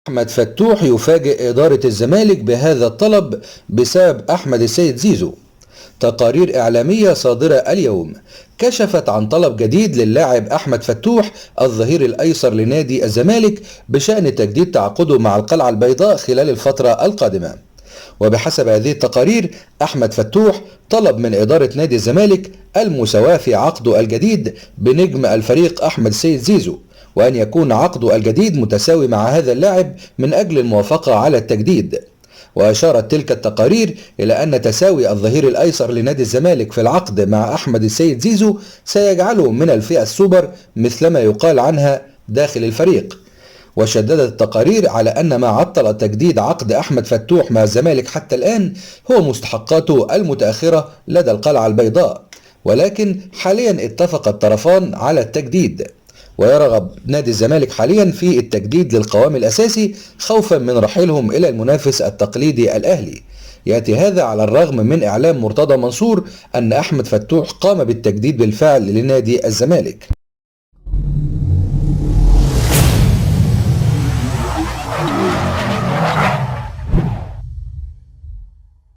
أحمد فتوح يفاجئ إدارة الزمالك بهذا الطلب بسبب أحمد السيد زيزو. تقارير إعلامية صادرة اليوم كشفت عن طلب جديد للاعب أحمد فتوح الظهير الأيسر لنادي الزمالك بشأن تجديد تعاقده مع القلعة البيضاء خلال الفترة القادمة. وبحسب هذه التقارير أحمد فتوح طلب من إدارة نادي الزمالك المساواة في عقده الجديد بنجم الفريق أحمد السيد زيزو، وأن يكون عقده الجديد متساوي مع هذا اللاعب من أجل الموافقة على التجديد. وأشارت تلك التقارير إلى أن تساوي الظهير الأيسر لنادي الزمالك في العقد مع أحمد السيد زيزو سيجعله من الفئة السوبر مثلما يقال عنها داخل الفريق. وشددت التقارير على أن ما عطل تجديد عقد أحمد فتوح مع الزمالك حتى الآن هو مستحقاته المتأخرة لدى القلعة البيضاء، ولكن حاليا اتفق الطرفان على التجديد. ويرغب نادي الزمالك حاليا في التجديد للقوام الأساسي خوفا من رحيلهم إلى المنافس التقليدي الأهلي. يأتي هذا على الرغم من إعلام مرتضى منصور أن أحمد فتوح قام بالتجديد بالفعل لنادي الزمالك.